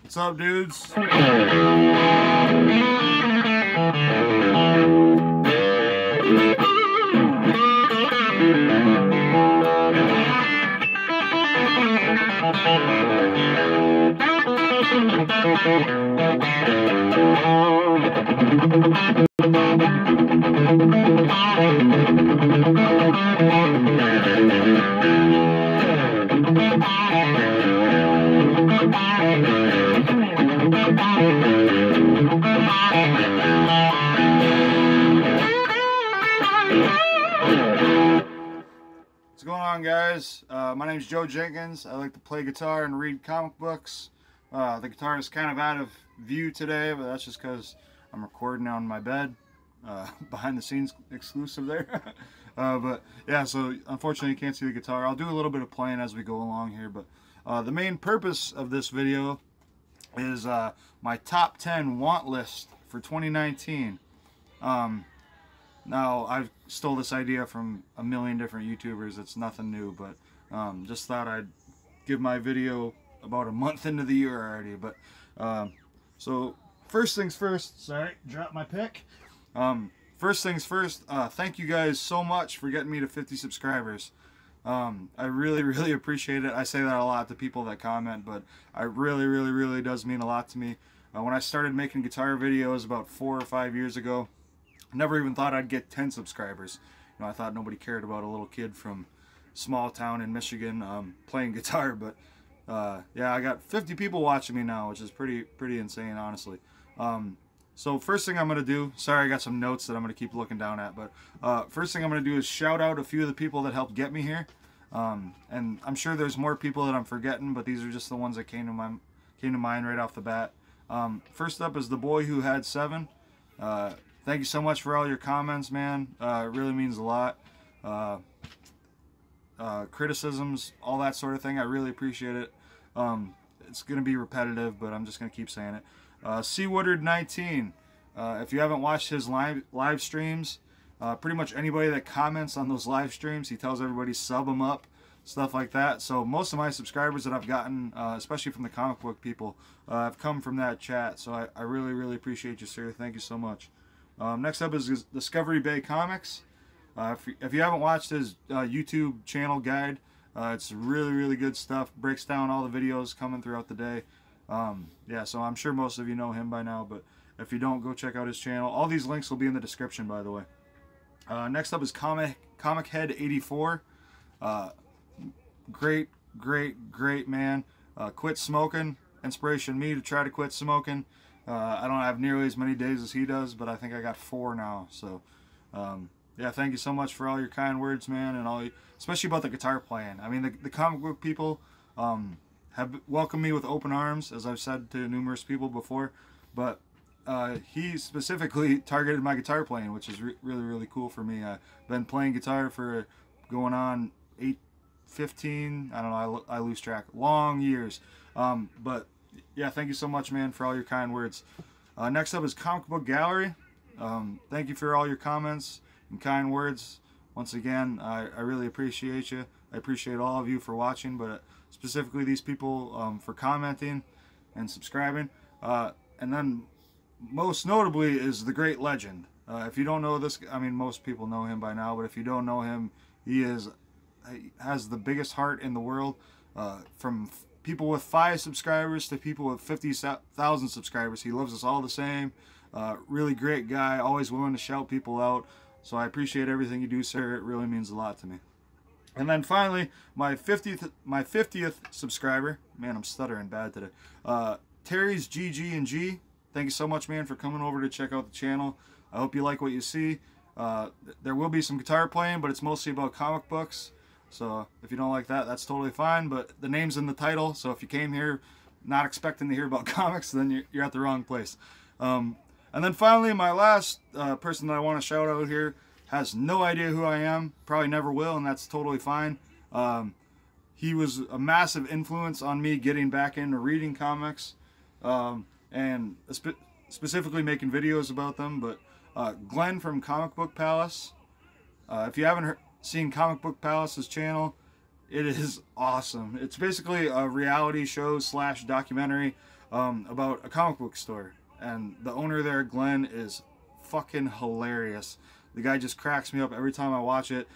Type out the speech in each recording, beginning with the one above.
What's up, dudes? What's going on, guys? My name is Joe Jenkins. I like to play guitar and read comic books. The guitar is kind of out of view today, but that's just because I'm recording on my bed, behind the scenes exclusive there. But yeah, so unfortunately you can't see the guitar. I'll do a little bit of playing as we go along here, but the main purpose of this video is my top 10 want list for 2019. Now, I stole this idea from a million different YouTubers. It's nothing new, but just thought I'd give my video about a month into the year already. But so first things first, sorry, dropped my pick. First things first, thank you guys so much for getting me to 50 subscribers. I really appreciate it. I say that a lot to people that comment, but it really does mean a lot to me. When I started making guitar videos about 4 or 5 years ago, I never even thought I'd get 10 subscribers. You know, I thought nobody cared about a little kid from small town in Michigan playing guitar, but yeah, I got 50 people watching me now, which is pretty insane, honestly. So first thing I'm going to do, sorry, I got some notes that I'm going to keep looking down at, but first thing I'm going to do is shout out a few of the people that helped get me here. And I'm sure there's more people that I'm forgetting, but these are just the ones that came to mind right off the bat. First up is the boy who had 7. Thank you so much for all your comments, man. It really means a lot. Criticisms, all that sort of thing, I really appreciate it. It's going to be repetitive, but I'm just going to keep saying it. C. Woodard 19. If you haven't watched his live streams, pretty much anybody that comments on those live streams, he tells everybody sub him up, stuff like that. So most of my subscribers that I've gotten, especially from the comic book people, have come from that chat. So I really appreciate you, sir. Thank you so much. Next up is Discovery Bay Comics. If you haven't watched his YouTube channel guide, it's really good stuff. Breaks down all the videos coming throughout the day. Yeah, so I'm sure most of you know him by now, but if you don't, go check out his channel. All these links will be in the description, by the way. Next up is Comic Head 84. Great man. Quit smoking. Inspiration me to try to quit smoking. I don't have nearly as many days as he does, but I think I got 4 now. So, yeah, thank you so much for all your kind words, man, and especially about the guitar playing. I mean, the comic book people have welcomed me with open arms, as I've said to numerous people before. But he specifically targeted my guitar playing, which is really cool for me. I've been playing guitar for going on 15, I don't know, I lose track, long years. But yeah, thank you so much, man, for all your kind words. Next up is Comicbook Gallery. Thank you for all your comments and kind words. Once again, I really appreciate you. I appreciate all of you for watching, but specifically these people for commenting and subscribing. And then most notably is the great legend. If you don't know this, I mean, most people know him by now, but if you don't know him, he has the biggest heart in the world. From people with 5 subscribers to people with 50,000 subscribers, he loves us all the same. Really great guy, always willing to shout people out. So I appreciate everything you do, sir. It really means a lot to me. And then finally, my 50th subscriber. Man, I'm stuttering bad today. Terry's GG&G. Thank you so much, man, for coming over to check out the channel. I hope you like what you see. There will be some guitar playing, but it's mostly about comic books. So if you don't like that, that's totally fine. But the name's in the title, so if you came here not expecting to hear about comics, then you're at the wrong place. And then finally, my last person that I want to shout out here has no idea who I am, probably never will, and that's totally fine. He was a massive influence on me getting back into reading comics, and specifically making videos about them. But Glenn from Comic Book Palace, if you haven't seen Comic Book Palace's channel, it is awesome. It's basically a reality show slash documentary about a comic book store, and the owner there, Glenn, is fucking hilarious. The guy just cracks me up every time I watch it.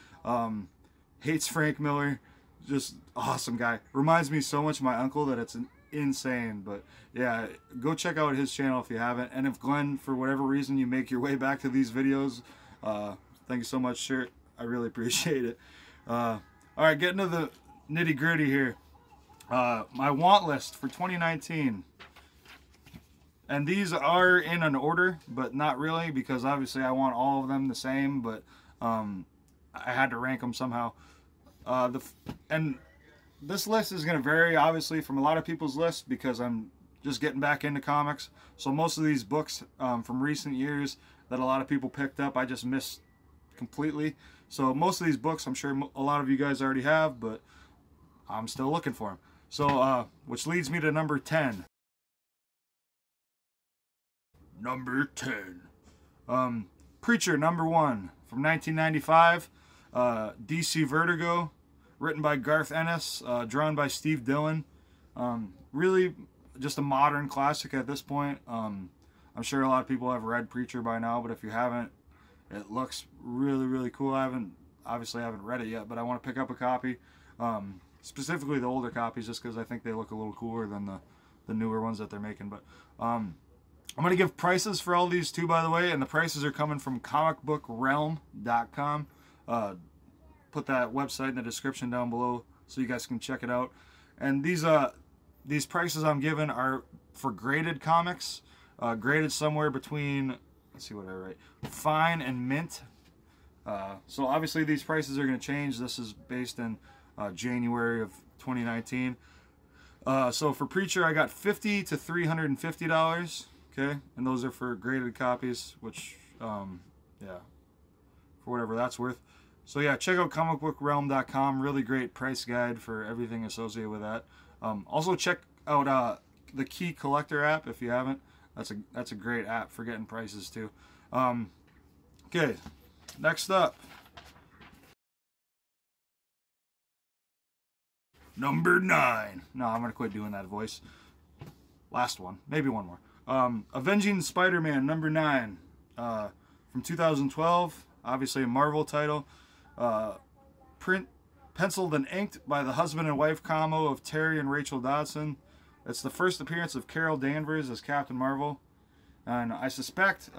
Hates Frank Miller, just awesome guy. Reminds me so much of my uncle that it's insane. But yeah, go check out his channel if you haven't. And if Glenn, for whatever reason, you make your way back to these videos, thank you so much, sir. I really appreciate it. All right, getting to the nitty gritty here. My want list for 2019. And these are in an order, but not really, because obviously I want all of them the same, but I had to rank them somehow. And this list is going to vary, obviously, from a lot of people's lists, because I'm just getting back into comics. So most of these books from recent years that a lot of people picked up, I just missed completely. So most of these books, I'm sure a lot of you guys already have, but I'm still looking for them. So, which leads me to number 10. Number 10. Preacher, number 1, from 1995. DC Vertigo, written by Garth Ennis, drawn by Steve Dillon. Really just a modern classic at this point. I'm sure a lot of people have read Preacher by now, but if you haven't, it looks really, really cool. I haven't read it yet, but I want to pick up a copy. Specifically the older copies, just because I think they look a little cooler than the newer ones that they're making. But I'm going to give prices for all these too, by the way, and the prices are coming from comicbookrealm.com. Put that website in the description down below so you guys can check it out. And these prices I'm giving are for graded comics, graded somewhere between, let's see what I write, fine and mint. So obviously these prices are going to change. This is based in January of 2019. So for Preacher, I got $50 to $350. Okay, and those are for graded copies, which, yeah, for whatever that's worth. So yeah, check out comicbookrealm.com. Really great price guide for everything associated with that. Also check out the Key Collector app if you haven't. That's a great app for getting prices too. Okay, next up, number 9. No, I'm gonna quit doing that voice. Last one, maybe one more. Avenging Spider-Man, number 9, from 2012, obviously a Marvel title, penciled and inked by the husband and wife combo of Terry and Rachel Dodson. It's the first appearance of Carol Danvers as Captain Marvel, and I suspect,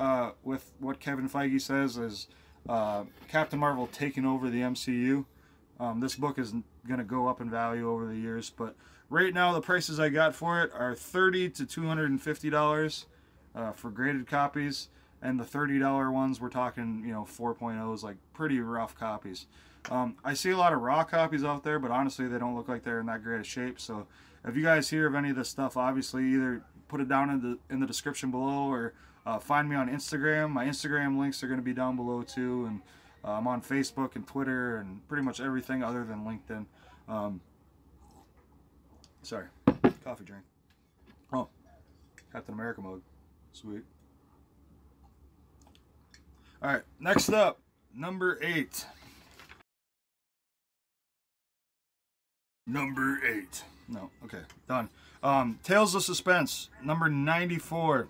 with what Kevin Feige says, is Captain Marvel taking over the MCU. This book is going to go up in value over the years, but right now the prices I got for it are $30 to $250 for graded copies, and the $30 ones we're talking, 4.0s, like pretty rough copies. I see a lot of raw copies out there, but honestly they don't look like they're in that great a shape. So if you guys hear of any of this stuff, obviously either put it down in the description below, or find me on Instagram. My Instagram links are going to be down below too, and I'm on Facebook and Twitter and pretty much everything other than LinkedIn. Sorry, coffee drink. Oh, Captain America mode. Sweet. Alright, next up, number 8. Number 8. No, okay, done. Tales of Suspense, number 94.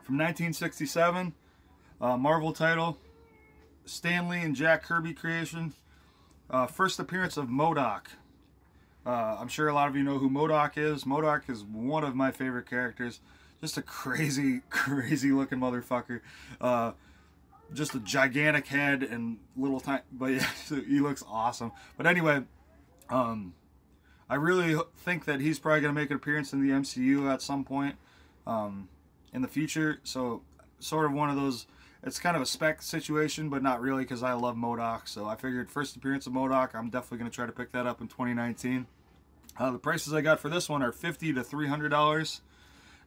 From 1967. Marvel title. Stan Lee and Jack Kirby creation. First appearance of MODOK. I'm sure a lot of you know who MODOK is. MODOK is one of my favorite characters. Just a crazy, crazy looking motherfucker. Just a gigantic head and little tiny, but yeah, he looks awesome. But anyway, I really think that he's probably going to make an appearance in the MCU at some point in the future. So sort of one of those, it's kind of a spec situation, but not really, because I love MODOK. So I figured first appearance of MODOK, I'm definitely going to try to pick that up in 2019. The prices I got for this one are $50 to $300.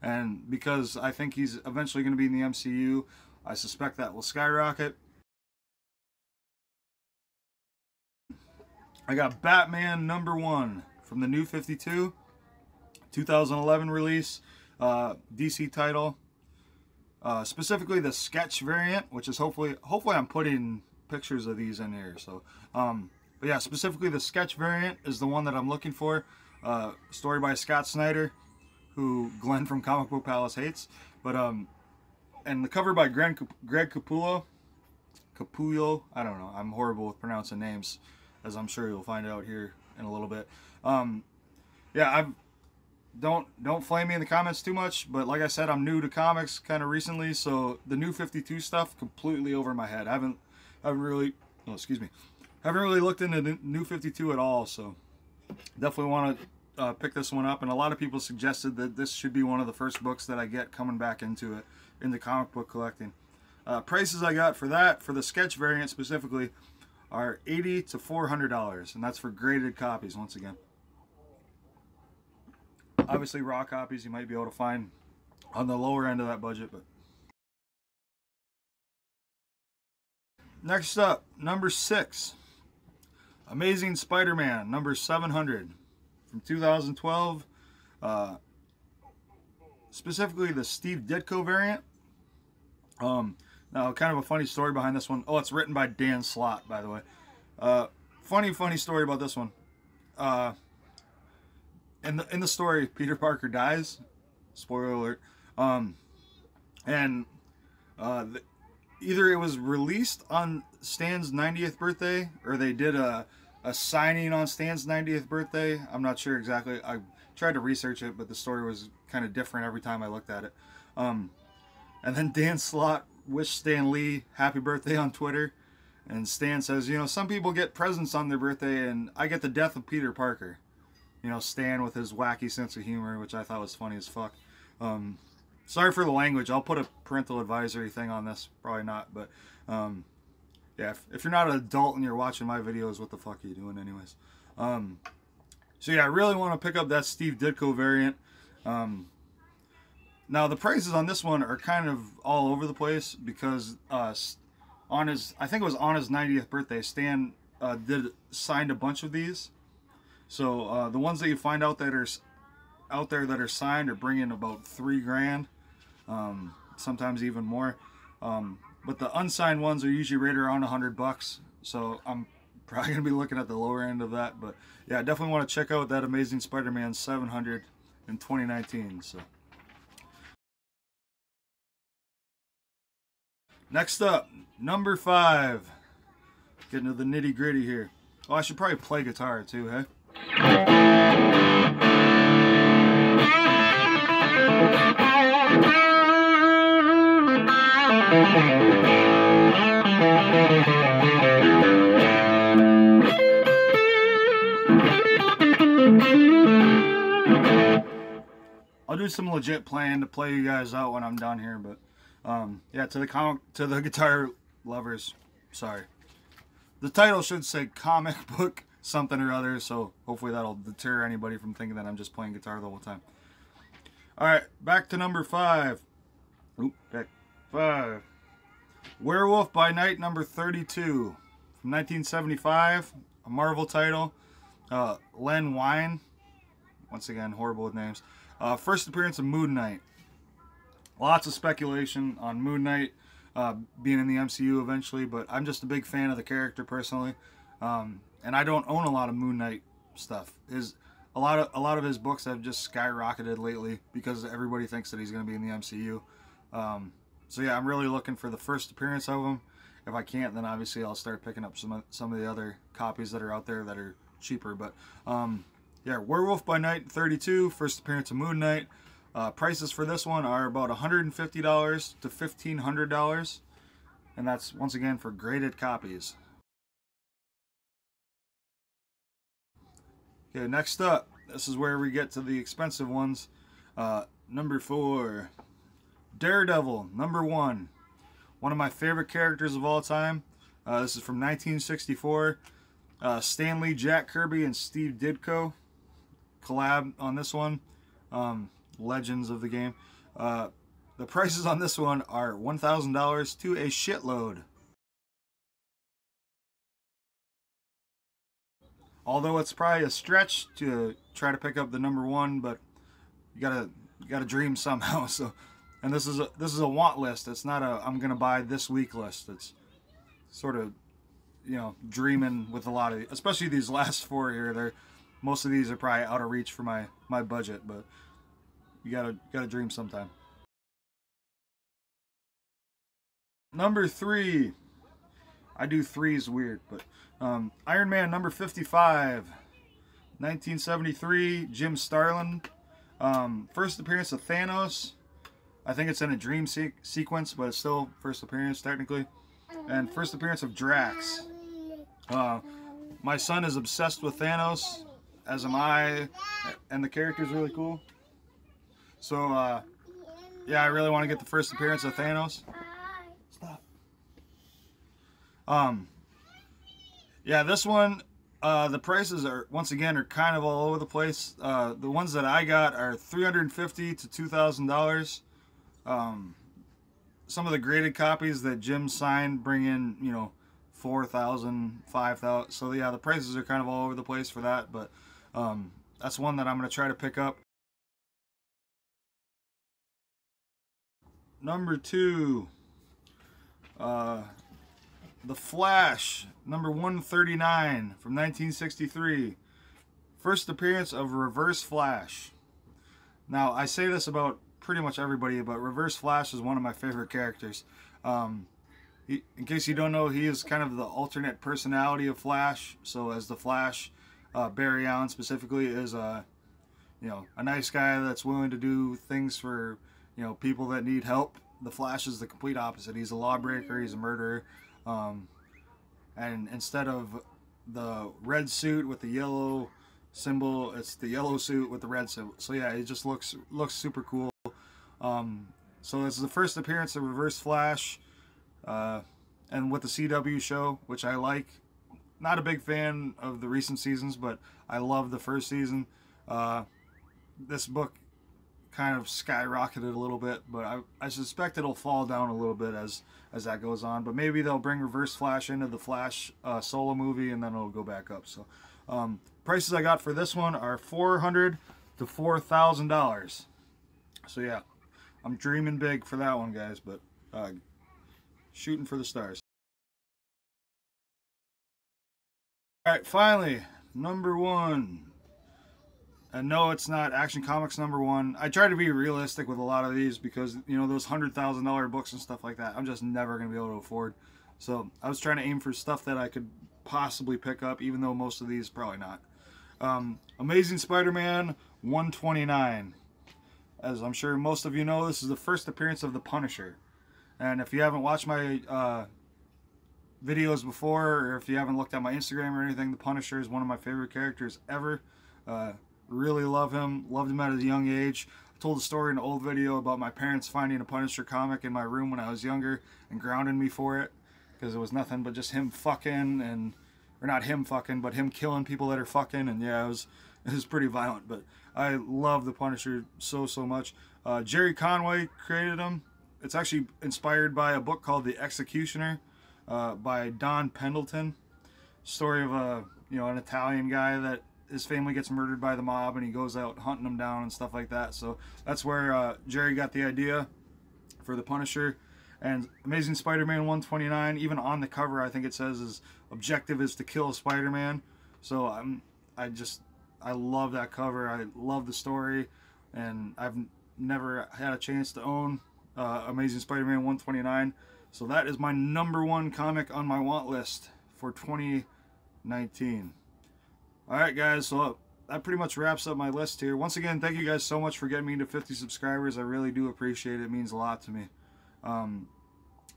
And because I think he's eventually going to be in the MCU, I suspect that will skyrocket. I got Batman number 1 from the New 52, 2011 release, DC title. Specifically the sketch variant, which is hopefully I'm putting pictures of these in here. So, but yeah, specifically the sketch variant is the one that I'm looking for. Story by Scott Snyder. who Glenn from Comic Book Palace hates. But and the cover by Greg Capullo. Capullo, I don't know. I'm horrible with pronouncing names, as I'm sure you'll find out here in a little bit. Yeah, don't flame me in the comments too much, but like I said, I'm new to comics kind of recently, so the New 52 stuff completely over my head. I haven't really, oh, excuse me, haven't really looked into the New 52 at all, so definitely want to pick this one up. And a lot of people suggested that this should be one of the first books that I get coming back into comic book collecting. Prices I got for that, for the sketch variant specifically, are $80 to $400, and that's for graded copies once again. Obviously, raw copies you might be able to find on the lower end of that budget. But next up, number 6, Amazing Spider-Man, number 700 from 2012. Specifically, the Steve Ditko variant. Now, kind of a funny story behind this one. Oh, it's written by Dan Slott, by the way. Funny story about this one. In the story, Peter Parker dies. Spoiler alert. Either it was released on Stan's 90th birthday, or they did a signing on Stan's 90th birthday. I'm not sure exactly. I tried to research it, but the story was kind of different every time I looked at it. And then Dan Slott wished Stan Lee happy birthday on Twitter. And Stan says, you know, some people get presents on their birthday, and I get the death of Peter Parker. You know, Stan with his wacky sense of humor, which I thought was funny as fuck. Sorry for the language. I'll put a parental advisory thing on this. Probably not, but yeah, if you're not an adult and you're watching my videos, what the fuck are you doing anyways? So yeah, I really want to pick up that Steve Ditko variant. Now the prices on this one are kind of all over the place because on his, I think it was on his 90th birthday, Stan signed a bunch of these. So the ones that you find out there that are signed are bringing about $3 grand, sometimes even more. But the unsigned ones are usually right around $100. So I'm probably gonna be looking at the lower end of that. But yeah, I definitely want to check out that Amazing Spider-Man 700 in 2019. So next up, number 5. Getting to the nitty gritty here. Oh, I should probably play guitar too, hey? I'll do some legit playing to play you guys out when I'm done here, but yeah, to the guitar lovers, sorry. The title should say comic book something or other, so hopefully that'll deter anybody from thinking that I'm just playing guitar the whole time. Alright, back to number 5. Oop, back 5. Werewolf by Night number 32 from 1975, a Marvel title. Len Wein, once again horrible with names. First appearance of Moon Knight. Lots of speculation on Moon Knight being in the MCU eventually, but I'm just a big fan of the character personally. And I don't own a lot of Moon Knight stuff. A lot of his books have just skyrocketed lately because everybody thinks that he's going to be in the MCU. So yeah, I'm really looking for the first appearance of him. If I can't, then obviously I'll start picking up some of the other copies that are out there that are cheaper. But yeah, Werewolf by Night 32, first appearance of Moon Knight. Prices for this one are about $150 to $1,500, and that's once again for graded copies. Okay, next up, this is where we get to the expensive ones. Number 4, Daredevil, number 1. One of my favorite characters of all time. This is from 1964. Stan Lee, Jack Kirby, and Steve Ditko collab on this one. Legends of the game. The prices on this one are $1,000 to a shitload. Although it's probably a stretch to try to pick up the number 1, but you gotta dream somehow. So, and this is a want list. It's not a I'm gonna buy this week list. It's sort of, you know, dreaming with a lot of, especially these last 4 here. Most of these are probably out of reach for my budget, but You gotta dream sometime. Number 3. I do threes weird, but Iron Man number 55, 1973, Jim Starlin. First appearance of Thanos. I think it's in a dream sequence, but it's still first appearance technically. And first appearance of Drax. My son is obsessed with Thanos, as am I, and the character's really cool. So, yeah, I really want to get the first appearance of Thanos. Stop. Yeah, this one, the prices are, once again, are kind of all over the place. The ones that I got are $350 to $2,000. Some of the graded copies that Jim signed bring in, you know, $4,000, $5,000. So yeah, the prices are kind of all over the place for that, but that's one that I'm going to try to pick up. Number 2, The Flash, number 139 from 1963. First appearance of Reverse Flash. Now, I say this about pretty much everybody, but Reverse Flash is one of my favorite characters. In case you don't know, he is kind of the alternate personality of Flash. So as the Flash, Barry Allen specifically is a nice guy that's willing to do things for, you know, people that need help. The Flash is the complete opposite. He's a lawbreaker. He's a murderer. And instead of the red suit with the yellow symbol, it's the yellow suit with the red symbol. So yeah, it just looks super cool. So this is the first appearance of Reverse Flash, and with the CW show, which I like. Not a big fan of the recent seasons, but I love the first season. This book kind of skyrocketed a little bit, but I suspect it'll fall down a little bit as that goes on. But maybe they'll bring Reverse Flash into the Flash solo movie, and then it'll go back up. So prices I got for this one are $400 to $4,000. So yeah, I'm dreaming big for that one, guys, but shooting for the stars. Alright, finally, number 1. And no, it's not Action Comics number 1. I try to be realistic with a lot of these because, you know, those $100,000 books and stuff like that, I'm just never going to be able to afford. So I was trying to aim for stuff that I could possibly pick up, even though most of these probably not. Amazing Spider-Man 129. As I'm sure most of you know, this is the first appearance of the Punisher. And if you haven't watched my videos before, or if you haven't looked at my Instagram or anything, the Punisher is one of my favorite characters ever. Really love him. Loved him at a young age. I told a story in an old video about my parents finding a Punisher comic in my room when I was younger and grounding me for it, because it was nothing but just him fucking, and or not him fucking, but him killing people that are fucking. And yeah, it was pretty violent, but I love the Punisher so much. Jerry Conway created him. It's actually inspired by a book called The Executioner by Don Pendleton. Story of an Italian guy that his family gets murdered by the mob, and he goes out hunting them down and stuff like that. So that's where Jerry got the idea for the Punisher. And Amazing Spider-Man 129, even on the cover, I think it says his objective is to kill Spider-Man. So I love that cover. I love the story, and I've never had a chance to own Amazing Spider-Man 129. So that is my number 1 comic on my want list for 2019. Alright guys, so that pretty much wraps up my list here. Once again, thank you guys so much for getting me to 50 subscribers. I really do appreciate it. It means a lot to me.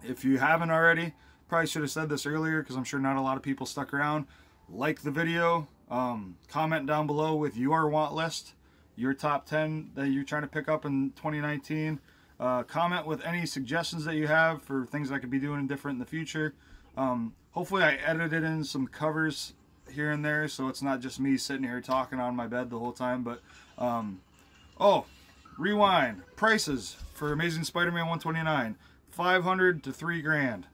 If you haven't already, probably should have said this earlier because I'm sure not a lot of people stuck around. Like the video, comment down below with your want list, your top 10 that you're trying to pick up in 2019. Comment with any suggestions that you have for things I could be doing different in the future. Hopefully I edited in some covers here and there, so it's not just me sitting here talking on my bed the whole time. But oh, rewind. Prices for Amazing Spider-Man 129, $500 to $3,000.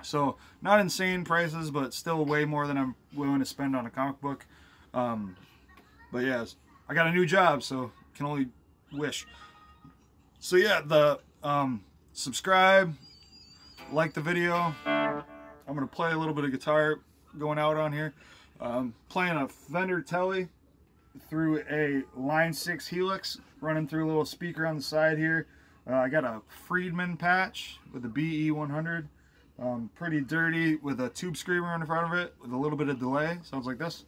So not insane prices, but still way more than I'm willing to spend on a comic book. But yeah, I got a new job, so can only wish. So yeah, the subscribe, like the video. I'm gonna play a little bit of guitar going out on here. Playing a Fender Telly. through a line 6 helix, running through a little speaker on the side here. I got a Friedman patch with a BE100. Pretty dirty with a tube screamer in front of it with a little bit of delay. Sounds like this.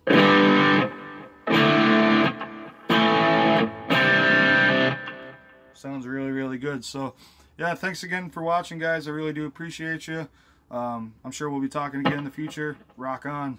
Sounds really, really good. So yeah, thanks again for watching, guys. I really do appreciate you. I'm sure we'll be talking again in the future. Rock on.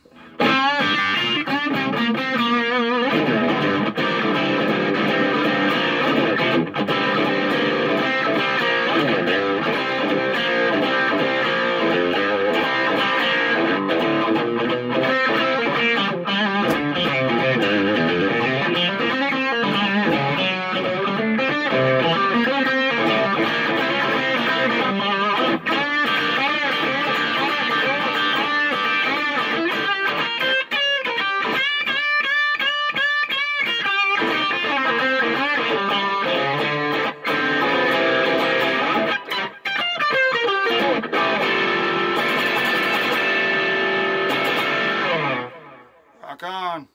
Rock on.